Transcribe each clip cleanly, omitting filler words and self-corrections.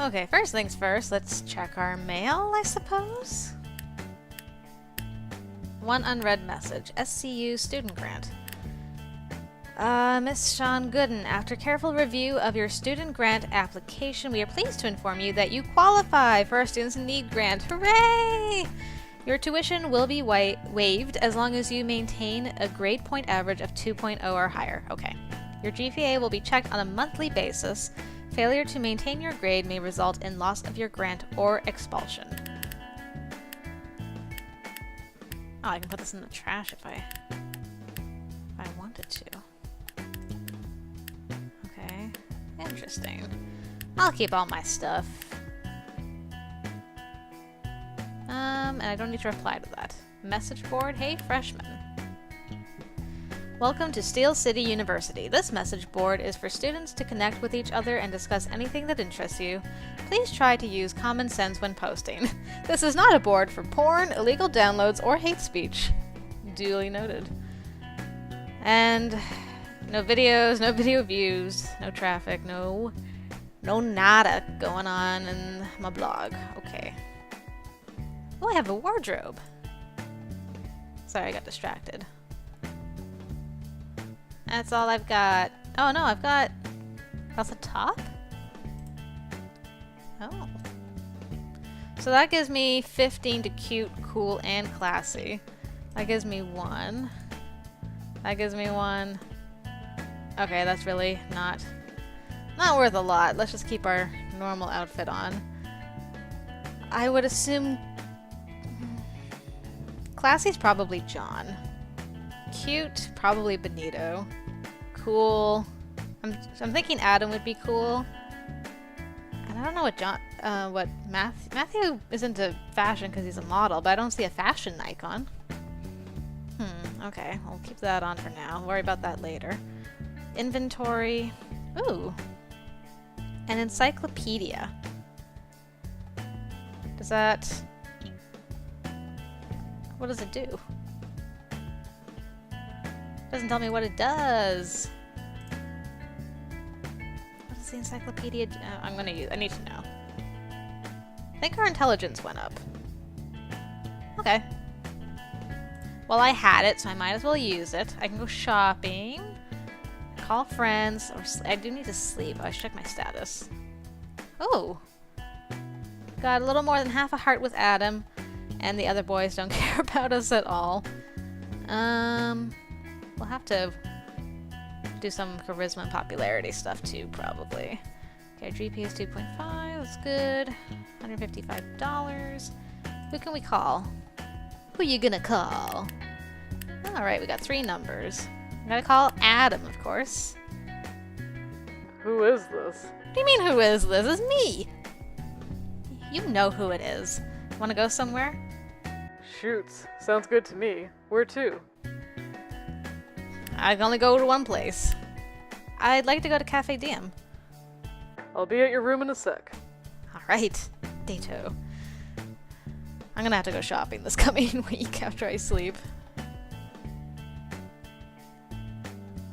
Okay, first things first, let's check our mail, I suppose. One unread message. SCU student grant. Miss Sean Gooden, after careful review of your student grant application, we are pleased to inform you that you qualify for our Students in Need grant. Hooray! Your tuition will be waived as long as you maintain a grade point average of 2.0 or higher. Okay. Your GPA will be checked on a monthly basis. Failure to maintain your grade may result in loss of your grant or expulsion. Oh, I can put this in the trash if I wanted to. Okay. Interesting. I'll keep all my stuff. And I don't need to reply to that. Message board, hey freshman. Welcome to Steel City University. This message board is for students to connect with each other and discuss anything that interests you. Please try to use common sense when posting. This is not a board for porn, illegal downloads, or hate speech. Duly noted. And no videos, no video views, no traffic, no nada going on in my blog. Okay. Oh, I have a wardrobe. Sorry, I got distracted. That's all I've got. Oh no, I've got... That's a top? Oh. So that gives me 15 to cute, cool, and classy. That gives me 1. That gives me 1. Okay, that's really not worth a lot. Let's just keep our normal outfit on. I would assume... Classy's probably John. Cute, probably Benito. Cool. I'm thinking Adam would be cool. And I don't know what Matthew is into fashion because he's a model, but I don't see a fashion icon. Okay, I'll keep that on for now. Worry about that later. Inventory. Ooh. An encyclopedia. Does that... What does it do? Doesn't tell me what it does. What does the encyclopedia do? I need to know. I think our intelligence went up. Okay. Well, I had it, so I might as well use it. I can go shopping, call friends, or I do need to sleep. Oh, I should check my status. Oh. Got a little more than half a heart with Adam, and the other boys don't care about us at all. We'll have to do some charisma and popularity stuff too, probably. Okay, GP is 2.5, that's good. $155. Who can we call? Who you gonna call? Alright, we got 3 numbers. I'm gonna call Adam, of course. Who is this? What do you mean, who is this? It's me! You know who it is. Wanna go somewhere? Shoots. Sounds good to me. Where to? I can only go to one place. I'd like to go to Cafe Diem. I'll be at your room in a sec. Alright, Dato. I'm gonna have to go shopping this coming week after I sleep.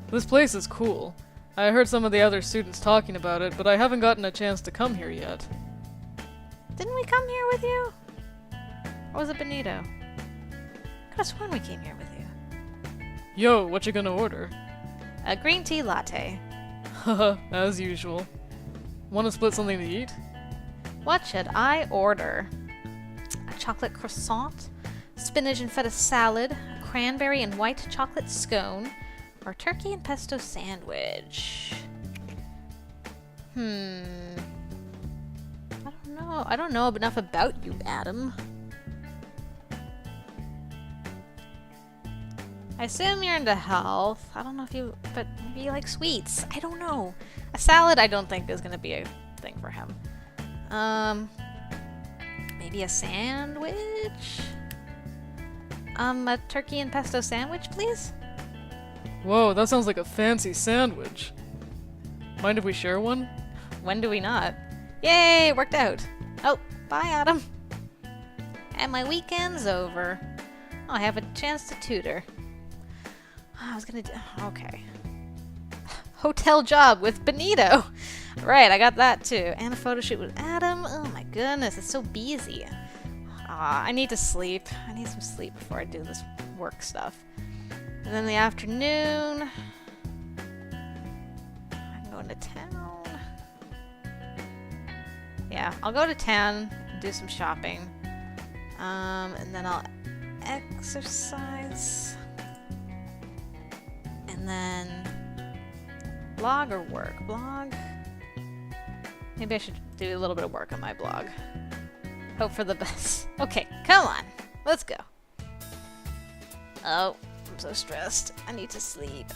This place is cool. I heard some of the other students talking about it, but I haven't gotten a chance to come here yet. Didn't we come here with you? Or was it Benito? Could have sworn we came here with you. Yo, what you gonna order? A green tea latte. Haha, as usual. Wanna split something to eat? What should I order? A chocolate croissant, spinach and feta salad, a cranberry and white chocolate scone, or turkey and pesto sandwich? I don't know. I don't know enough about you, Adam. I assume you're into health. I don't know if you... But maybe you like sweets. I don't know. A salad I don't think is going to be a thing for him. Maybe a sandwich? A turkey and pesto sandwich, please? Whoa, that sounds like a fancy sandwich. Mind if we share one? When do we not? Yay, it worked out. Oh, bye, Adam. And my weekend's over. Oh, I have a chance to tutor. I was gonna do... Okay. hotel job with Benito. Right, I got that too. And a photo shoot with Adam. Oh my goodness, it's so busy. I need to sleep. I need some sleep before I do this work stuff. And then in the afternoon, I'm going to town. Yeah, I'll go to town and do some shopping. And then I'll exercise. And then blog or work? Blog? Maybe I should do a little bit of work on my blog. Hope for the best. Okay, come on. Let's go. Oh, I'm so stressed. I need to sleep.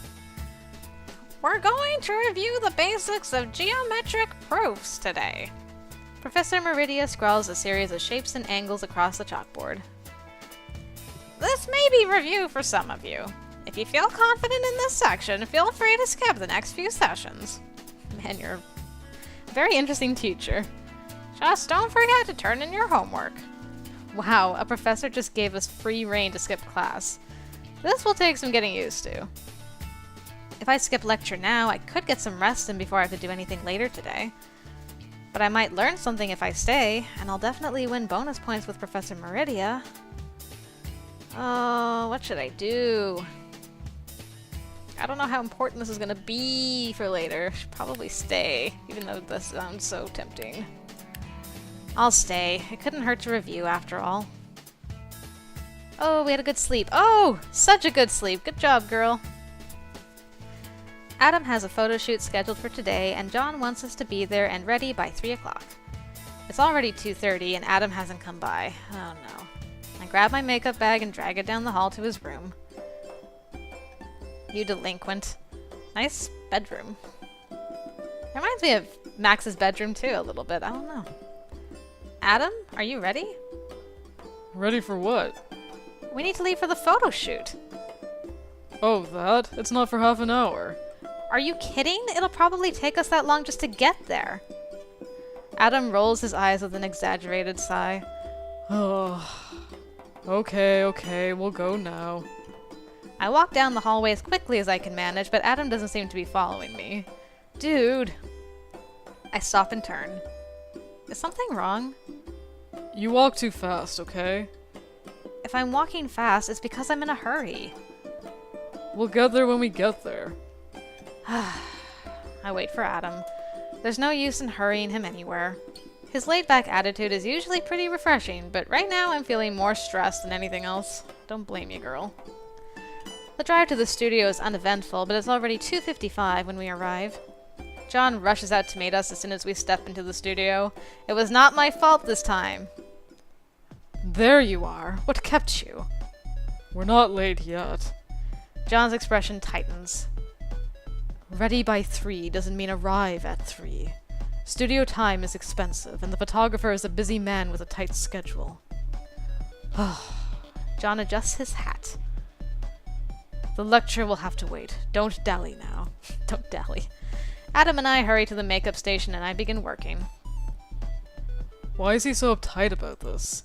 We're going to review the basics of geometric proofs today. Professor Meridia scrawls a series of shapes and angles across the chalkboard. This may be review for some of you. If you feel confident in this section, feel free to skip the next few sessions. Man, you're a very interesting teacher. Just don't forget to turn in your homework. Wow, a professor just gave us free rein to skip class. This will take some getting used to. If I skip lecture now, I could get some rest in before I have to do anything later today. But I might learn something if I stay, and I'll definitely win bonus points with Professor Meridia. Oh, what should I do? I don't know how important this is gonna be for later. Should probably stay, even though this sounds so tempting. I'll stay. It couldn't hurt to review after all. Oh, we had a good sleep. Oh, such a good sleep. Good job, girl. Adam has a photo shoot scheduled for today, and John wants us to be there and ready by 3 o'clock. It's already 2:30, and Adam hasn't come by. Oh no. I grab my makeup bag and drag it down the hall to his room. You delinquent. Nice bedroom. Reminds me of Max's bedroom too, a little bit. I don't know. Adam, are you ready? Ready for what? We need to leave for the photo shoot. Oh, that? It's not for half an hour. Are you kidding? It'll probably take us that long just to get there. Adam rolls his eyes with an exaggerated sigh. Oh. Okay, we'll go now. I walk down the hallway as quickly as I can manage, but Adam doesn't seem to be following me. Dude. I stop and turn. Is something wrong? You walk too fast, okay? If I'm walking fast, it's because I'm in a hurry. We'll get there when we get there. I wait for Adam. There's no use in hurrying him anywhere. His laid-back attitude is usually pretty refreshing, but right now I'm feeling more stressed than anything else. Don't blame you, girl. The drive to the studio is uneventful, but it's already 2:55 when we arrive. John rushes out to meet us as soon as we step into the studio. It was not my fault this time. There you are. What kept you? We're not late yet. John's expression tightens. Ready by 3 doesn't mean arrive at 3. Studio time is expensive, and the photographer is a busy man with a tight schedule. John adjusts his hat. The lecture will have to wait. Don't dally now. Don't dally. Adam and I hurry to the makeup station and I begin working. Why is he so uptight about this?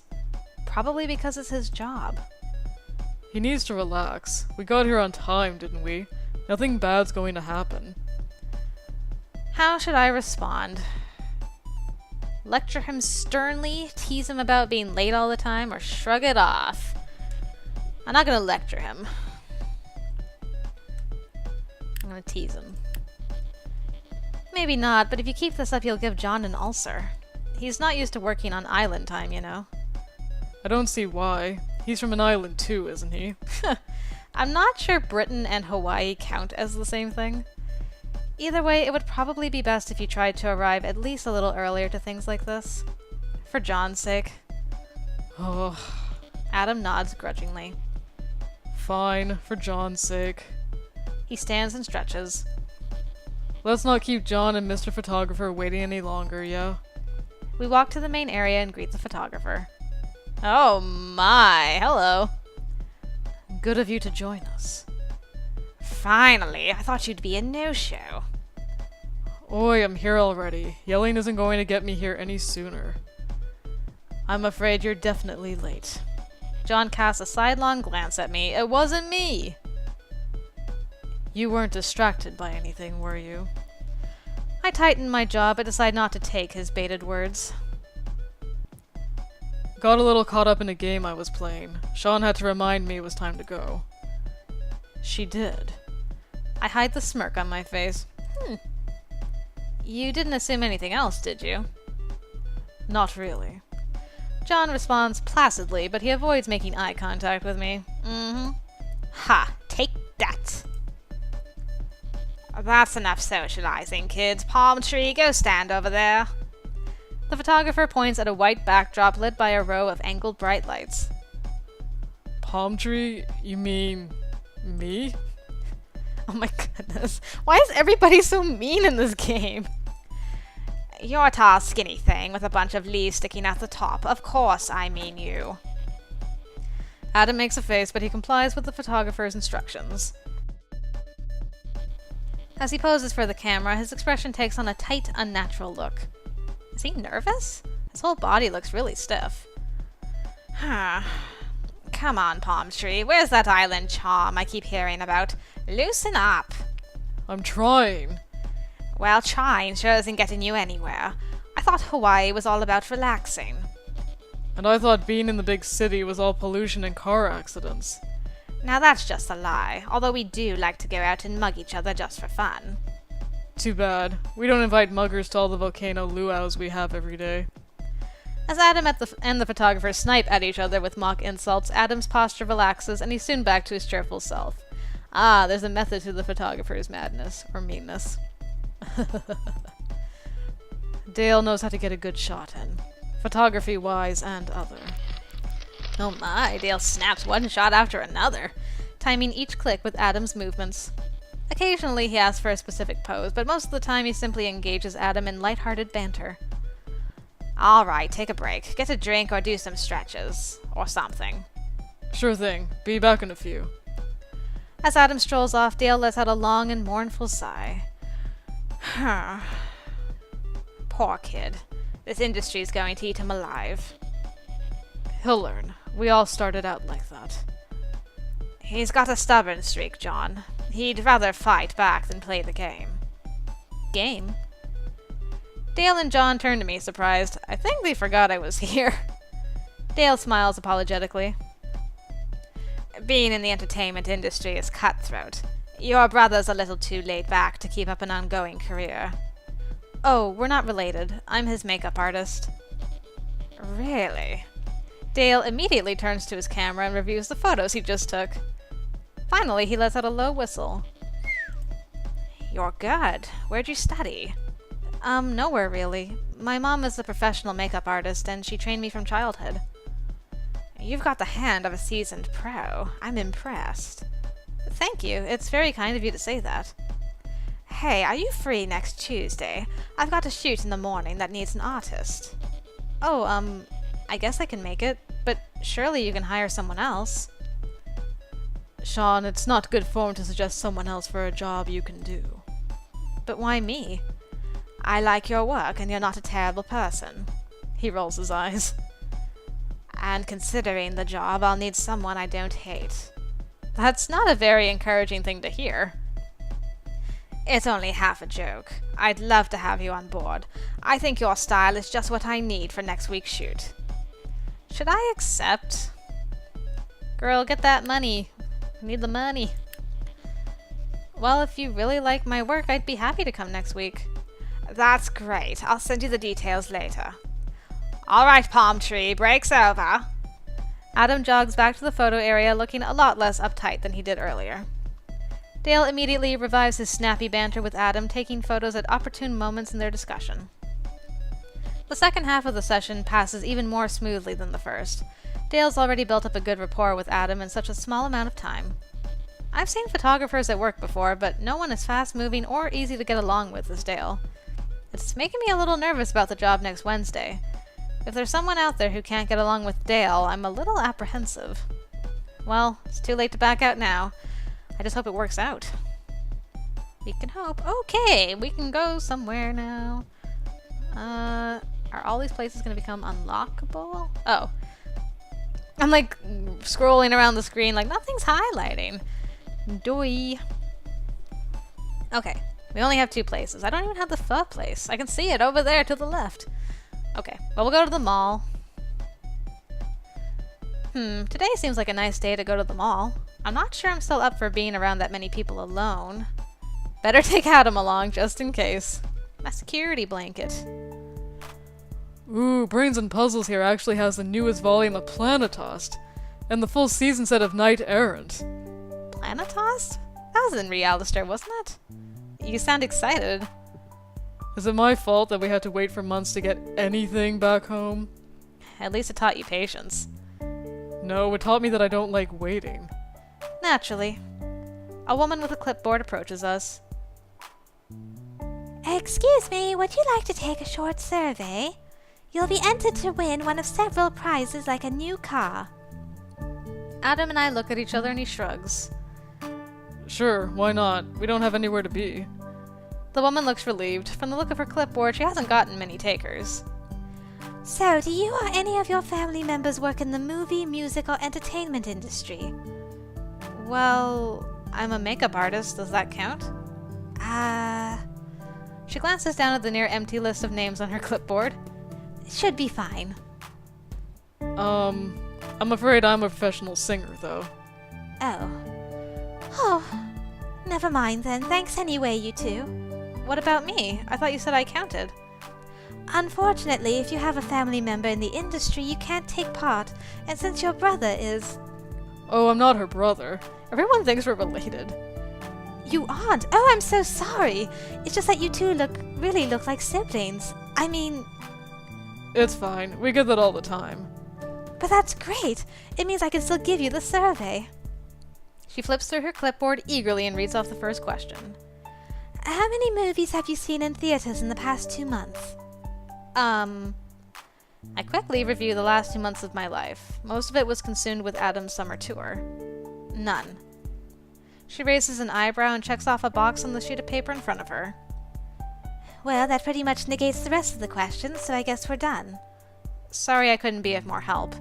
Probably because it's his job. He needs to relax. We got here on time, didn't we? Nothing bad's going to happen. How should I respond? Lecture him sternly, tease him about being late all the time, or shrug it off? I'm not gonna lecture him. I'm gonna tease him. Maybe not, but if you keep this up, you'll give John an ulcer. He's not used to working on island time, you know. I don't see why. He's from an island too, isn't he? I'm not sure Britain and Hawaii count as the same thing. Either way, it would probably be best if you tried to arrive at least a little earlier to things like this. For John's sake. Oh. Adam nods grudgingly. Fine, for John's sake. He stands and stretches. Let's not keep John and Mr. Photographer waiting any longer, yeah? We walk to the main area and greet the photographer. Oh my, hello. Good of you to join us. Finally, I thought you'd be a no-show. Oi, I'm here already. Yelling isn't going to get me here any sooner. I'm afraid you're definitely late. John casts a sidelong glance at me. It wasn't me. You weren't distracted by anything, were you? I tightened my jaw, but decided not to take his baited words. Got a little caught up in a game I was playing. Sian had to remind me it was time to go. She did. I hide the smirk on my face. You didn't assume anything else, did you? Not really. John responds placidly, but he avoids making eye contact with me. Ha! Take that! That's enough socializing, kids. Palm tree, go stand over there. The photographer points at a white backdrop lit by a row of angled bright lights. Palm tree? You mean me? Oh my goodness. Why is everybody so mean in this game? You're a tall, skinny thing with a bunch of leaves sticking at the top. Of course I mean you. Adam makes a face, but he complies with the photographer's instructions. As he poses for the camera, his expression takes on a tight, unnatural look. Is he nervous? His whole body looks really stiff. Come on, Palm Tree. Where's that island charm I keep hearing about? Loosen up. I'm trying. Well, trying sure isn't getting you anywhere. I thought Hawaii was all about relaxing. And I thought being in the big city was all pollution and car accidents. Now that's just a lie, although we do like to go out and mug each other just for fun. Too bad. We don't invite muggers to all the volcano luau's we have every day. As Adam and the photographer snipe at each other with mock insults, Adam's posture relaxes and he's soon back to his cheerful self. Ah, there's a method to the photographer's madness, or meanness. Dale knows how to get a good shot in, photography-wise and other. Oh my, Dale snaps one shot after another, timing each click with Adam's movements. Occasionally he asks for a specific pose, but most of the time he simply engages Adam in light-hearted banter. Alright, take a break. Get a drink or do some stretches. Or something. Sure thing. Be back in a few. As Adam strolls off, Dale lets out a long and mournful sigh. Poor kid. This industry's going to eat him alive. He'll learn. We all started out like that. He's got a stubborn streak, John. He'd rather fight back than play the game. Game? Dale and John turn to me, surprised. I think they forgot I was here. Dale smiles apologetically. Being in the entertainment industry is cutthroat. Your brother's a little too laid back to keep up an ongoing career. Oh, we're not related. I'm his makeup artist. Really? Dale immediately turns to his camera and reviews the photos he just took. Finally, he lets out a low whistle. You're good. Where'd you study? Nowhere really. My mom is a professional makeup artist, and she trained me from childhood. You've got the hand of a seasoned pro. I'm impressed. Thank you. It's very kind of you to say that. Hey, are you free next Tuesday? I've got a shoot in the morning that needs an artist. Oh, I guess I can make it, but surely you can hire someone else. Sian, it's not good form to suggest someone else for a job you can do. But why me? I like your work, and you're not a terrible person. He rolls his eyes. And considering the job, I'll need someone I don't hate. That's not a very encouraging thing to hear. It's only half a joke. I'd love to have you on board. I think your style is just what I need for next week's shoot. Should I accept? Girl, get that money. I need the money. Well, if you really like my work, I'd be happy to come next week. That's great. I'll send you the details later. All right, Palm Tree, break's over. Adam jogs back to the photo area looking a lot less uptight than he did earlier. Dale immediately revives his snappy banter with Adam, taking photos at opportune moments in their discussion. The second half of the session passes even more smoothly than the first. Dale's already built up a good rapport with Adam in such a small amount of time. I've seen photographers at work before, but no one as fast-moving or easy to get along with as Dale. It's making me a little nervous about the job next Wednesday. If there's someone out there who can't get along with Dale, I'm a little apprehensive. Well, it's too late to back out now. I just hope it works out. We can hope. Okay, we can go somewhere now. Are all these places going to become unlockable? Oh. I'm like scrolling around the screen like nothing's highlighting. Doy. Okay, we only have 2 places. I don't even have the pho place. I can see it over there to the left. Okay, well, we'll go to the mall. Today seems like a nice day to go to the mall. I'm not sure I'm still up for being around that many people alone. Better take Adam along, just in case. My security blanket. Ooh, Brains and Puzzles here actually has the newest volume of Planetost, and the full season set of Knight Errant. Planetost? That was in Realister, wasn't it? You sound excited. Is it my fault that we had to wait for months to get anything back home? At least it taught you patience. No, it taught me that I don't like waiting. Naturally. A woman with a clipboard approaches us. Excuse me, would you like to take a short survey? You'll be entered to win one of several prizes like a new car. Adam and I look at each other and he shrugs. Sure, why not? We don't have anywhere to be. The woman looks relieved. From the look of her clipboard, she hasn't gotten many takers. So, do you or any of your family members work in the movie, music, or entertainment industry? Well, I'm a makeup artist. Does that count? She glances down at the near empty list of names on her clipboard. Should be fine. I'm afraid I'm a professional singer, though. Oh, never mind then. Thanks anyway, you two. What about me? I thought you said I counted. Unfortunately, if you have a family member in the industry, you can't take part, and since your brother is... Oh, I'm not her brother. Everyone thinks we're related. You aren't? Oh, I'm so sorry. It's just that you two really look like siblings. I mean... It's fine. We get that all the time. But that's great. It means I can still give you the survey. She flips through her clipboard eagerly and reads off the first question. How many movies have you seen in theaters in the past 2 months? I quickly review the last 2 months of my life. Most of it was consumed with Adam's summer tour. None. She raises an eyebrow and checks off a box on the sheet of paper in front of her. Well, that pretty much negates the rest of the questions, so I guess we're done. Sorry I couldn't be of more help.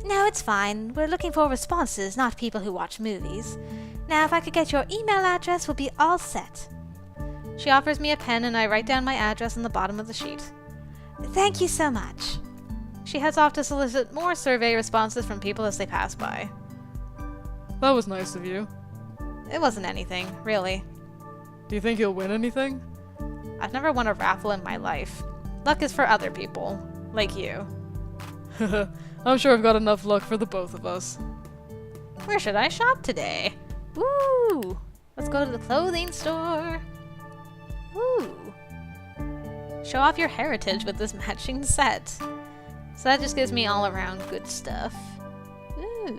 No, it's fine. We're looking for responses, not people who watch movies. Now, if I could get your email address, we'll be all set. She offers me a pen and I write down my address on the bottom of the sheet. Thank you so much. She heads off to solicit more survey responses from people as they pass by. That was nice of you. It wasn't anything, really. Do you think you'll win anything? I've never won a raffle in my life. Luck is for other people, like you. I'm sure I've got enough luck for the both of us. Where should I shop today? Woo! Let's go to the clothing store. Woo! Show off your heritage with this matching set. So that just gives me all around good stuff. Ooh.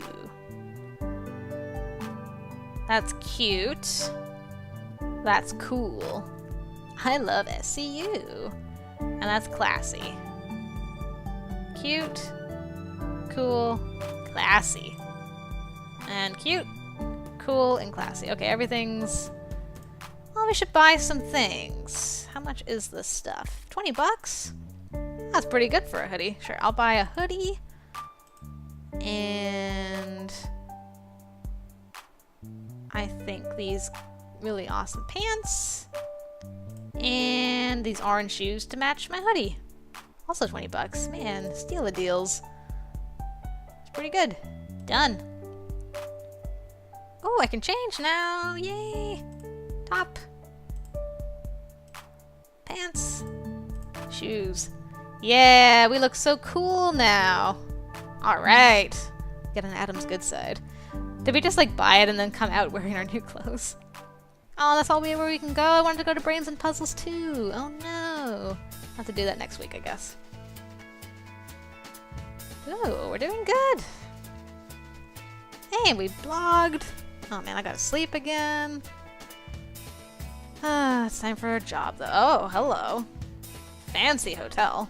That's cute. That's cool. I love SCU. And that's classy. Cute. Cool. Classy. And cute. Cool and classy. Okay, everything's... Well, we should buy some things. How much is this stuff? 20 bucks? That's pretty good for a hoodie. Sure, I'll buy a hoodie. And... I think these really awesome pants. And these orange shoes to match my hoodie. Also 20 bucks. Man, steal the deals. It's pretty good. Done. Oh, I can change now. Yay. Top. Pants. Shoes. Yeah, we look so cool now. Alright. Get on Adam's good side. Did we just like buy it and then come out wearing our new clothes? Oh, that's all where we can go. I wanted to go to Brains and Puzzles too. Oh no. I'll have to do that next week, I guess. Ooh, we're doing good. Hey, we blogged. Oh man, I gotta sleep again. It's time for a job though. Oh, hello. Fancy hotel.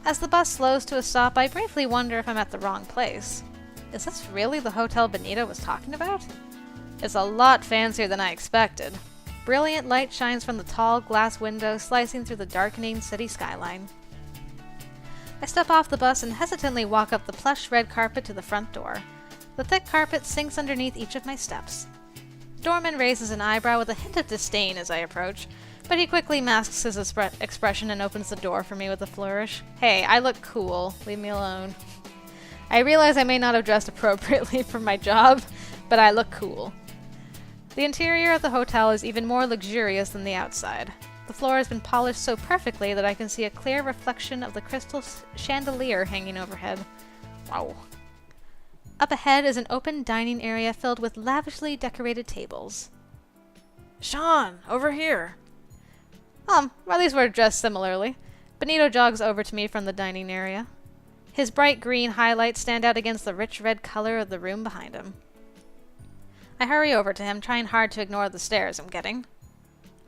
As the bus slows to a stop, I briefly wonder if I'm at the wrong place. Is this really the hotel Benita was talking about? It's a lot fancier than I expected. Brilliant light shines from the tall glass window, slicing through the darkening city skyline. I step off the bus and hesitantly walk up the plush red carpet to the front door. The thick carpet sinks underneath each of my steps. Doorman raises an eyebrow with a hint of disdain as I approach, but he quickly masks his expression and opens the door for me with a flourish. Hey, I look cool. Leave me alone. I realize I may not have dressed appropriately for my job, but I look cool. The interior of the hotel is even more luxurious than the outside. The floor has been polished so perfectly that I can see a clear reflection of the crystal chandelier hanging overhead. Wow. Up ahead is an open dining area filled with lavishly decorated tables. Sian, over here. Well, at least we're dressed similarly. Benito jogs over to me from the dining area. His bright green highlights stand out against the rich red color of the room behind him. I hurry over to him, trying hard to ignore the stares I'm getting.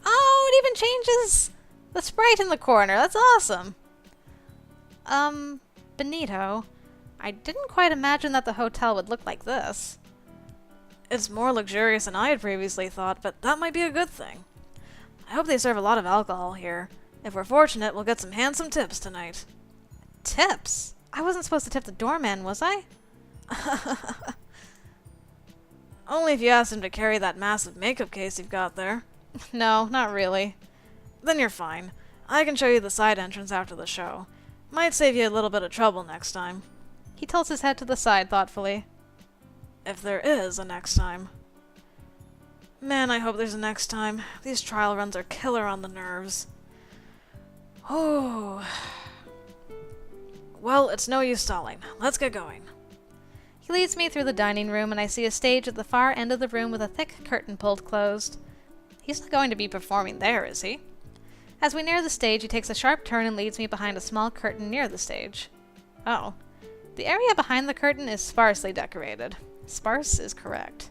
Oh, it even changes the sprite in the corner. That's awesome. Benito, I didn't quite imagine that the hotel would look like this. It's more luxurious than I had previously thought, but that might be a good thing. I hope they serve a lot of alcohol here. If we're fortunate, we'll get some handsome tips tonight. Tips? I wasn't supposed to tip the doorman, was I? Only if you asked him to carry that massive makeup case you've got there. No, not really. Then you're fine. I can show you the side entrance after the show. Might save you a little bit of trouble next time. He tilts his head to the side thoughtfully. If there is a next time. Man, I hope there's a next time. These trial runs are killer on the nerves. Oh. Well, it's no use stalling. Let's get going. He leads me through the dining room, and I see a stage at the far end of the room with a thick curtain pulled closed. He's not going to be performing there, is he? As we near the stage, he takes a sharp turn and leads me behind a small curtain near the stage. Oh. The area behind the curtain is sparsely decorated. Sparse is correct.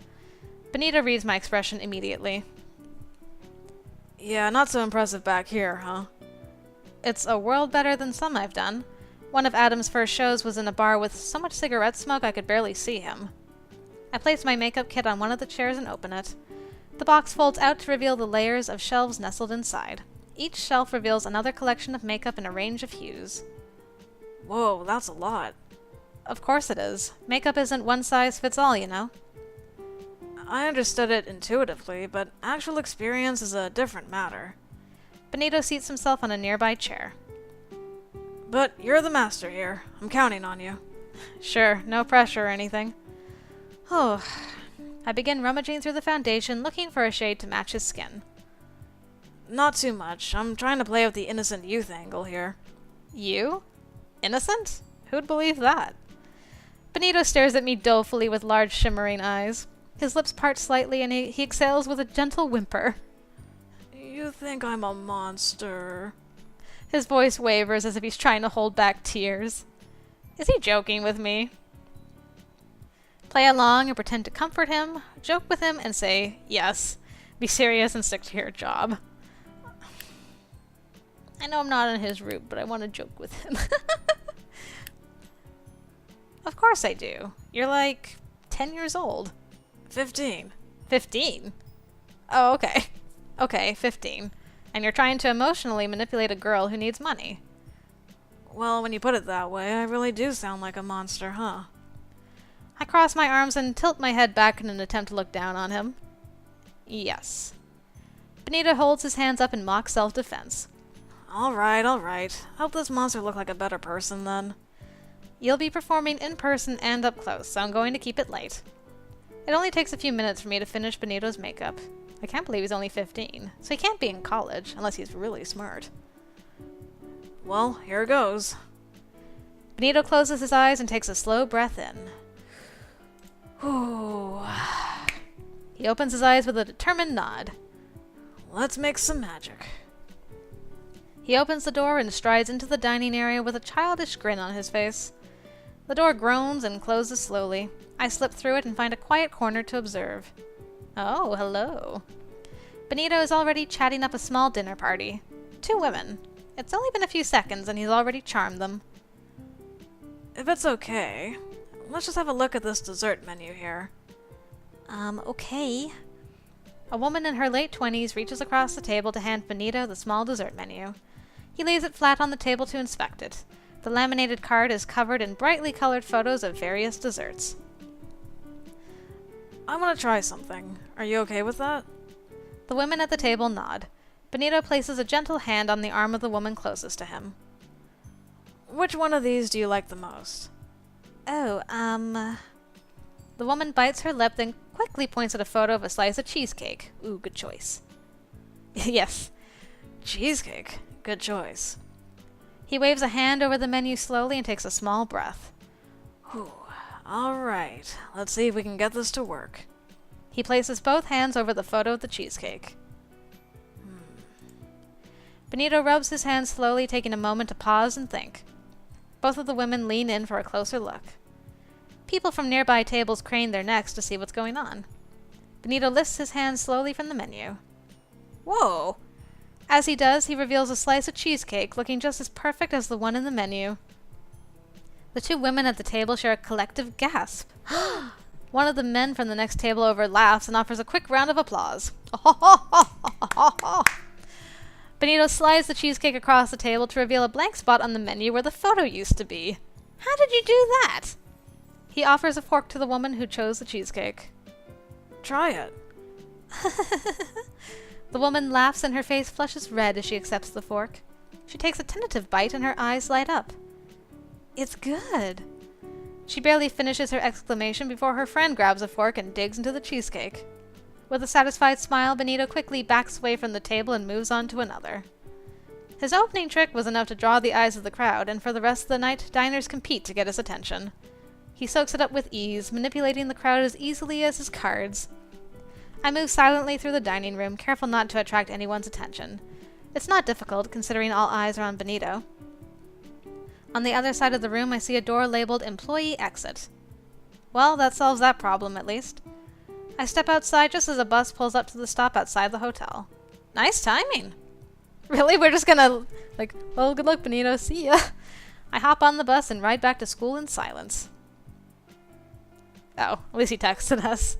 Benito reads my expression immediately. Yeah, not so impressive back here, huh? It's a world better than some I've done. One of Adam's first shows was in a bar with so much cigarette smoke I could barely see him. I place my makeup kit on one of the chairs and open it. The box folds out to reveal the layers of shelves nestled inside. Each shelf reveals another collection of makeup in a range of hues. Whoa, that's a lot. Of course it is. Makeup isn't one size fits all, you know. I understood it intuitively, but actual experience is a different matter. Benito seats himself on a nearby chair. But you're the master here. I'm counting on you. Sure, no pressure or anything. Oh. I begin rummaging through the foundation, looking for a shade to match his skin. Not too much. I'm trying to play with the innocent youth angle here. You? Innocent? Who'd believe that? Benito stares at me dolefully with large shimmering eyes. His lips part slightly and he exhales with a gentle whimper. You think I'm a monster? His voice wavers as if he's trying to hold back tears. Is he joking with me? Play along and pretend to comfort him, joke with him and say, yes, be serious and stick to your job. I know I'm not in his route, but I want to joke with him. Of course I do. You're like 10 years old. 15. 15? Oh, okay. Okay, 15. And you're trying to emotionally manipulate a girl who needs money. Well, when you put it that way, I really do sound like a monster, huh? I cross my arms and tilt my head back in an attempt to look down on him. Yes. Benito holds his hands up in mock self-defense. Alright, alright. Help this monster look like a better person, then. You'll be performing in person and up close, so I'm going to keep it light. It only takes a few minutes for me to finish Benito's makeup. I can't believe he's only 15, so he can't be in college, unless he's really smart. Well, here goes. Benito closes his eyes and takes a slow breath in. Ooh. He opens his eyes with a determined nod. Let's make some magic. He opens the door and strides into the dining area with a childish grin on his face. The door groans and closes slowly. I slip through it and find a quiet corner to observe. Oh, hello. Benito is already chatting up a small dinner party. 2 women. It's only been a few seconds and he's already charmed them. If it's okay, let's just have a look at this dessert menu here. Okay. A woman in her late 20s reaches across the table to hand Benito the small dessert menu. He lays it flat on the table to inspect it. The laminated card is covered in brightly colored photos of various desserts. I want to try something. Are you okay with that? The women at the table nod. Benito places a gentle hand on the arm of the woman closest to him. Which one of these do you like the most? Oh, The woman bites her lip, then quickly points at a photo of a slice of cheesecake. Ooh, good choice. Yes. Cheesecake. Good choice. He waves a hand over the menu slowly and takes a small breath. Whew. All right. Let's see if we can get this to work. He places both hands over the photo of the cheesecake. Benito rubs his hands slowly, taking a moment to pause and think. Both of the women lean in for a closer look. People from nearby tables crane their necks to see what's going on. Benito lifts his hands slowly from the menu. Whoa! As he does, he reveals a slice of cheesecake looking just as perfect as the one in the menu. The two women at the table share a collective gasp. One of the men from the next table over laughs and offers a quick round of applause. Benito slides the cheesecake across the table to reveal a blank spot on the menu where the photo used to be. how did you do that? He offers a fork to the woman who chose the cheesecake. Try it. The woman laughs and her face flushes red as she accepts the fork. She takes a tentative bite and her eyes light up. It's good. She barely finishes her exclamation before her friend grabs a fork and digs into the cheesecake. With a satisfied smile, Benito quickly backs away from the table and moves on to another. His opening trick was enough to draw the eyes of the crowd, and for the rest of the night, diners compete to get his attention. He soaks it up with ease, manipulating the crowd as easily as his cards. I move silently through the dining room, careful not to attract anyone's attention. It's not difficult, considering all eyes are on Benito. On the other side of the room, I see a door labeled Employee Exit. Well, that solves that problem, at least. I step outside just as a bus pulls up to the stop outside the hotel. Nice timing! Really? We're just gonna, well, good luck, Benito, see ya! I hop on the bus and ride back to school in silence. Oh, at least he texted us.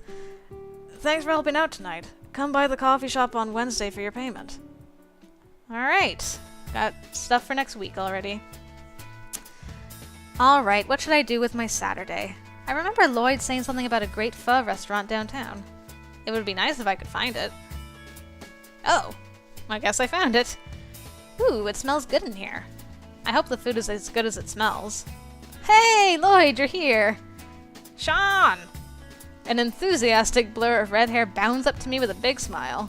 Thanks for helping out tonight. Come by the coffee shop on Wednesday for your payment. Alright. Got stuff for next week already. Alright, what should I do with my Saturday? I remember Lloyd saying something about a great pho restaurant downtown. It would be nice if I could find it. Oh, I guess I found it. Ooh, it smells good in here. I hope the food is as good as it smells. Hey, Lloyd, you're here! Sean! An enthusiastic blur of red hair bounds up to me with a big smile.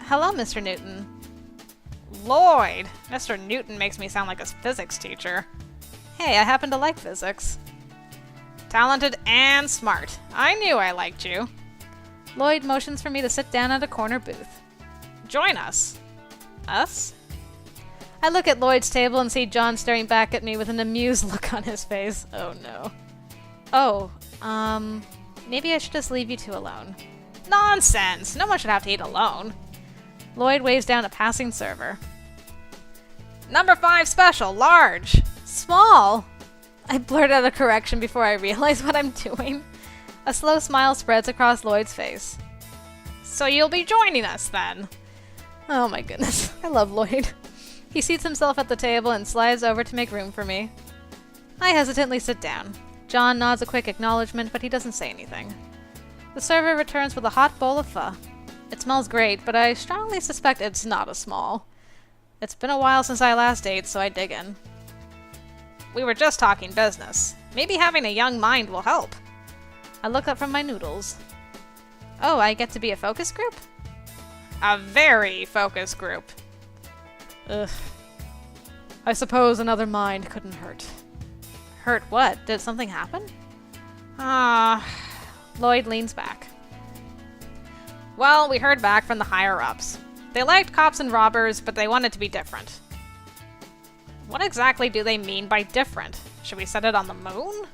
Hello, Mr. Newton. Lloyd! Mr. Newton makes me sound like a physics teacher. Hey, I happen to like physics. Talented and smart. I knew I liked you. Lloyd motions for me to sit down at a corner booth. Join us. Us? I look at Lloyd's table and see John staring back at me with an amused look on his face. Oh no. Oh, maybe I should just leave you two alone. Nonsense! No one should have to eat alone. Lloyd waves down a passing server. Number 5 special, large. Small! I blurt out a correction before I realize what I'm doing. A slow smile spreads across Lloyd's face. So you'll be joining us then? Oh my goodness, I love Lloyd. He seats himself at the table and slides over to make room for me. I hesitantly sit down. John nods a quick acknowledgement, but he doesn't say anything. The server returns with a hot bowl of pho. It smells great, but I strongly suspect it's not a small. It's been a while since I last ate, so I dig in. We were just talking business. Maybe having a young mind will help. I look up from my noodles. Oh, I get to be a focus group? A very focus group. Ugh. I suppose another mind couldn't hurt. Hurt what? Did something happen? Lloyd leans back. Well, we heard back from the higher-ups. They liked cops and robbers, but they wanted to be different. What exactly do they mean by different? Should we set it on the moon?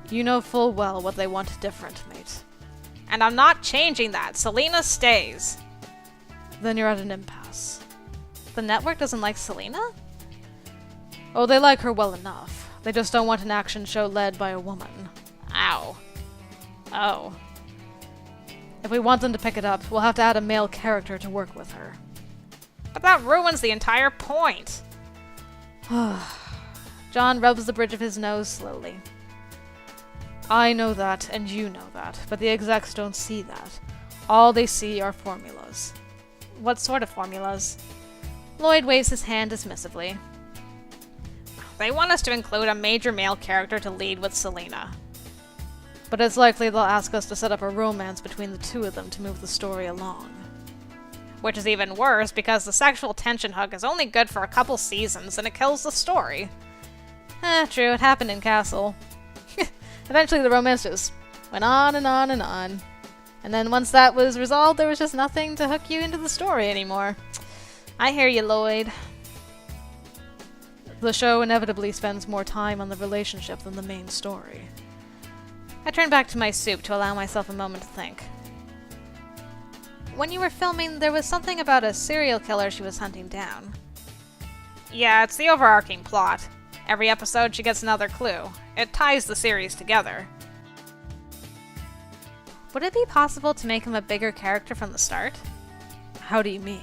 You know full well what they want different, mate. And I'm not changing that. Selena stays. Then you're at an impasse. The network doesn't like Selena? Oh, they like her well enough. They just don't want an action show led by a woman. Ow. Oh. If we want them to pick it up, we'll have to add a male character to work with her. But that ruins the entire point. John rubs the bridge of his nose slowly. I know that, and you know that, but the execs don't see that. All they see are formulas. What sort of formulas? Lloyd waves his hand dismissively. They want us to include a major male character to lead with Selena. But it's likely they'll ask us to set up a romance between the two of them to move the story along. Which is even worse, because the sexual tension hook is only good for a couple seasons, and it kills the story. True, it happened in Castle. Eventually the romance just went on and on and on. And then once that was resolved, there was just nothing to hook you into the story anymore. I hear you, Lloyd. The show inevitably spends more time on the relationship than the main story. I turned back to my soup to allow myself a moment to think. When you were filming, there was something about a serial killer she was hunting down. Yeah, it's the overarching plot. Every episode she gets another clue. It ties the series together. Would it be possible to make him a bigger character from the start? How do you mean?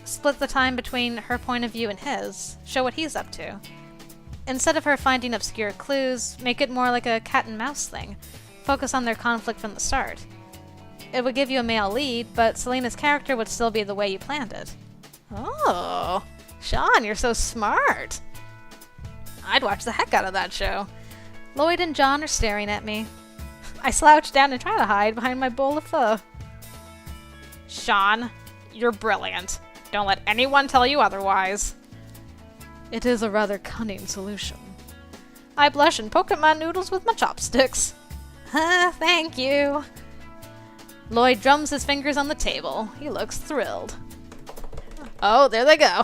Split the time between her point of view and his, show what he's up to. Instead of her finding obscure clues, make it more like a cat and mouse thing. Focus on their conflict from the start. It would give you a male lead, but Selena's character would still be the way you planned it. Oh, Sian, you're so smart. I'd watch the heck out of that show. Lloyd and John are staring at me. I slouch down and try to hide behind my bowl of pho. Sian, you're brilliant. Don't let anyone tell you otherwise. It is a rather cunning solution. I blush and poke at my noodles with my chopsticks. Thank you. Lloyd drums his fingers on the table. He looks thrilled. Oh, there they go.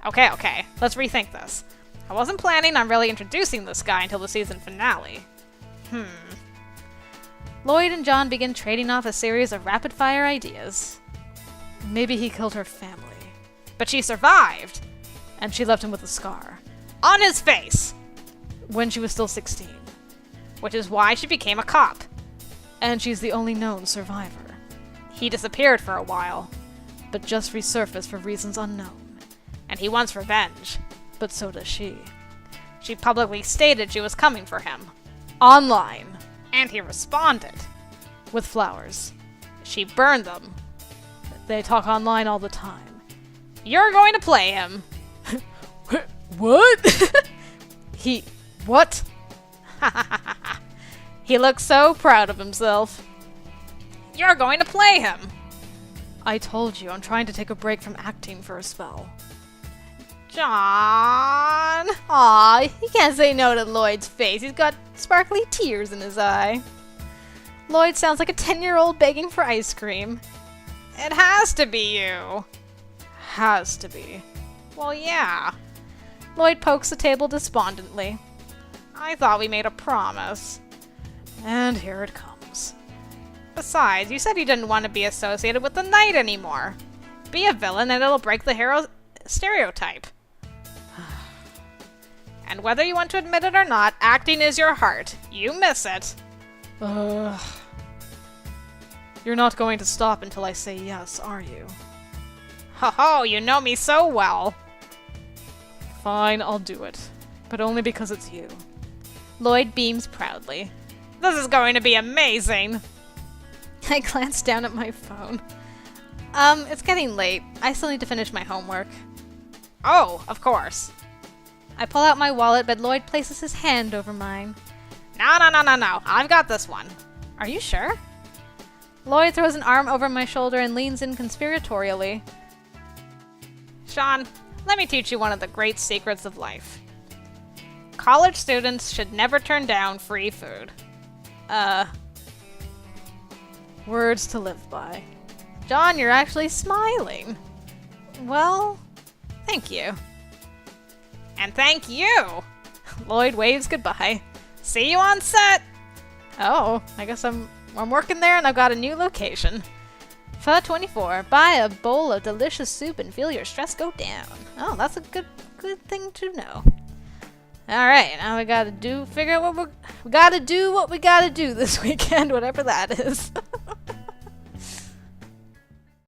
Okay, let's rethink this. I wasn't planning on really introducing this guy until the season finale. Lloyd and John begin trading off a series of rapid-fire ideas. Maybe he killed her family. But she survived! And she left him with a scar. On his face! When she was still 16. Which is why she became a cop. And she's the only known survivor. He disappeared for a while. But just resurfaced for reasons unknown. And he wants revenge. But so does she. She publicly stated she was coming for him. Online. And he responded. With flowers. She burned them. They talk online all the time. You're going to play him. What? What? He looks so proud of himself. You're going to play him. I told you, I'm trying to take a break from acting for a spell. John. Aw, he can't say no to Lloyd's face. He's got sparkly tears in his eye. Lloyd sounds like a 10-year-old begging for ice cream. It has to be you. Has to be. Well, yeah. Lloyd pokes the table despondently. I thought we made a promise. And here it comes. Besides, you said you didn't want to be associated with the knight anymore. Be a villain and it'll break the hero stereotype. And whether you want to admit it or not, acting is your heart. You miss it. You're not going to stop until I say yes, are you? Ho ho, you know me so well. Fine, I'll do it. But only because it's you. Lloyd beams proudly. This is going to be amazing. I glanced down at my phone. It's getting late. I still need to finish my homework. Oh, of course. I pull out my wallet, but Lloyd places his hand over mine. No. I've got this one. Are you sure? Lloyd throws an arm over my shoulder and leans in conspiratorially. Sian, let me teach you one of the great secrets of life. College students should never turn down free food. Words to live by. John, you're actually smiling. Well, thank you. And thank you! Lloyd waves goodbye. See you on set! Oh, I guess I'm working there and I've got a new location. Pho 24. Buy a bowl of delicious soup and feel your stress go down. Oh, that's a good thing to know. Alright, now we gotta figure out what we gotta do this weekend, whatever that is.